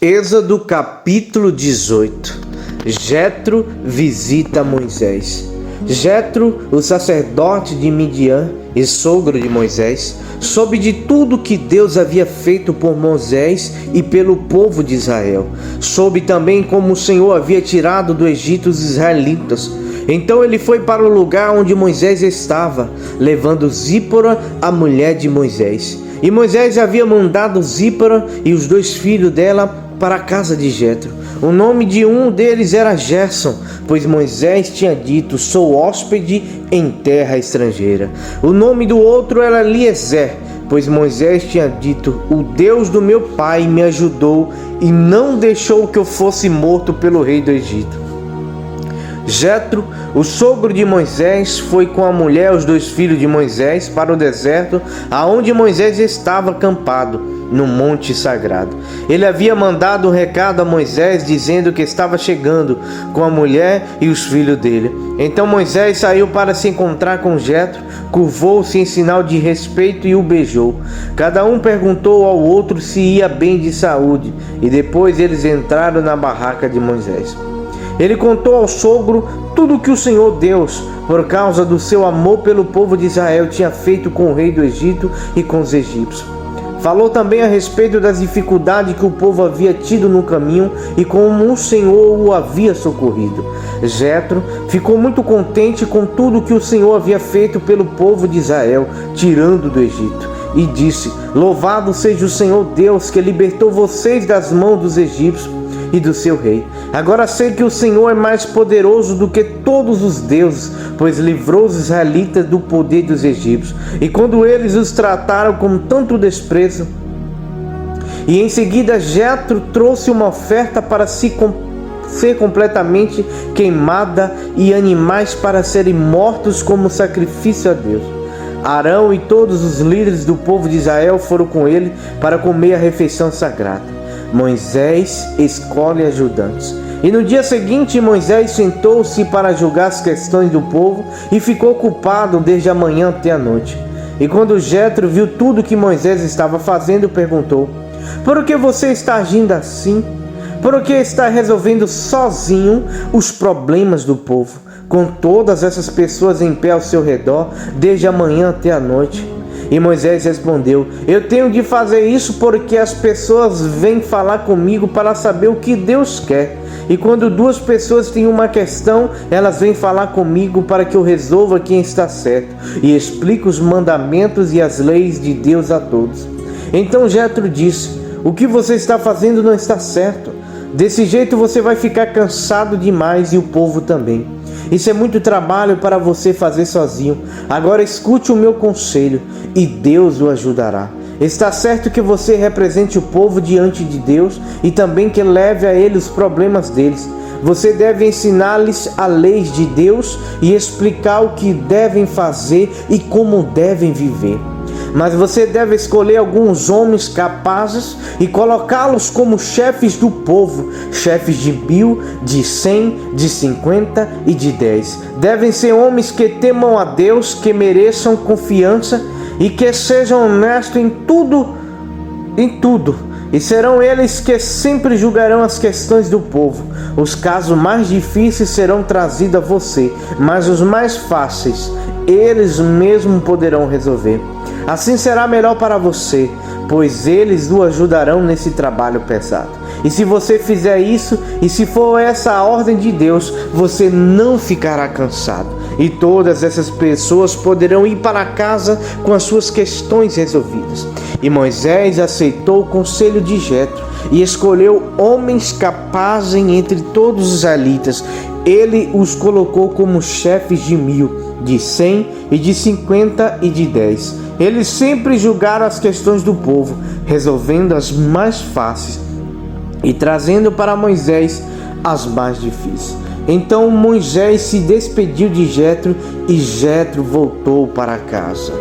Êxodo capítulo 18. Jetro visita Moisés. Jetro, o sacerdote de Midian e sogro de Moisés, soube de tudo que Deus havia feito por Moisés e pelo povo de Israel. Soube também como o Senhor havia tirado do Egito os israelitas. Então ele foi para o lugar onde Moisés estava, levando Zípora, a mulher de Moisés. E Moisés havia mandado Zípora e os 2 filhos dela para a casa de Jetro. O nome de um deles era Gerson, pois Moisés tinha dito: sou hóspede em terra estrangeira. O nome do outro era Eliezer, pois Moisés tinha dito: o Deus do meu pai me ajudou e não deixou que eu fosse morto pelo rei do Egito. Jetro, o sogro de Moisés, foi com a mulher e os 2 filhos de Moisés para o deserto, aonde Moisés estava acampado, no monte sagrado. Ele havia mandado um recado a Moisés, dizendo que estava chegando com a mulher e os filhos dele. Então Moisés saiu para se encontrar com Jetro, curvou-se em sinal de respeito e o beijou. Cada um perguntou ao outro se ia bem de saúde, e depois eles entraram na barraca de Moisés. Ele contou ao sogro tudo o que o Senhor Deus, por causa do seu amor pelo povo de Israel, tinha feito com o rei do Egito e com os egípcios. Falou também a respeito das dificuldades que o povo havia tido no caminho e como o Senhor o havia socorrido. Jetro ficou muito contente com tudo que o Senhor havia feito pelo povo de Israel, tirando do Egito. E disse: louvado seja o Senhor Deus, que libertou vocês das mãos dos egípcios e do seu rei. Agora sei que o Senhor é mais poderoso do que todos os deuses, pois livrou os israelitas do poder dos egípcios. E quando eles os trataram com tanto desprezo, e em seguida Jetro trouxe uma oferta para ser completamente queimada e animais para serem mortos como sacrifício a Deus. Arão e todos os líderes do povo de Israel foram com ele para comer a refeição sagrada. Moisés escolhe ajudantes. E no dia seguinte Moisés sentou-se para julgar as questões do povo e ficou ocupado desde a manhã até a noite. E quando Jetro viu tudo que Moisés estava fazendo, perguntou: por que você está agindo assim? Por que está resolvendo sozinho os problemas do povo, com todas essas pessoas em pé ao seu redor, desde a manhã até a noite? E Moisés respondeu: eu tenho de fazer isso porque as pessoas vêm falar comigo para saber o que Deus quer. E quando 2 pessoas têm uma questão, elas vêm falar comigo para que eu resolva quem está certo e explique os mandamentos e as leis de Deus a todos. Então Jetro disse: o que você está fazendo não está certo. Desse jeito você vai ficar cansado demais e o povo também. Isso é muito trabalho para você fazer sozinho. Agora escute o meu conselho e Deus o ajudará. Está certo que você represente o povo diante de Deus e também que leve a ele os problemas deles. Você deve ensinar-lhes a lei de Deus e explicar o que devem fazer e como devem viver. Mas você deve escolher alguns homens capazes e colocá-los como chefes do povo, chefes de 1000, de 100, de 50 e de 10. Devem ser homens que temam a Deus, que mereçam confiança e que sejam honestos em tudo. E serão eles que sempre julgarão as questões do povo. Os casos mais difíceis serão trazidos a você, mas os mais fáceis, eles mesmos poderão resolver. Assim será melhor para você, pois eles o ajudarão nesse trabalho pesado. E se você fizer isso, e se for essa a ordem de Deus, você não ficará cansado. E todas essas pessoas poderão ir para casa com as suas questões resolvidas. E Moisés aceitou o conselho de Jetro e escolheu homens capazes entre todos os israelitas. Ele os colocou como chefes de 1000, de 100 e de 50 e de 10. Eles sempre julgaram as questões do povo, resolvendo as mais fáceis e trazendo para Moisés as mais difíceis. Então Moisés se despediu de Jetro e Jetro voltou para casa.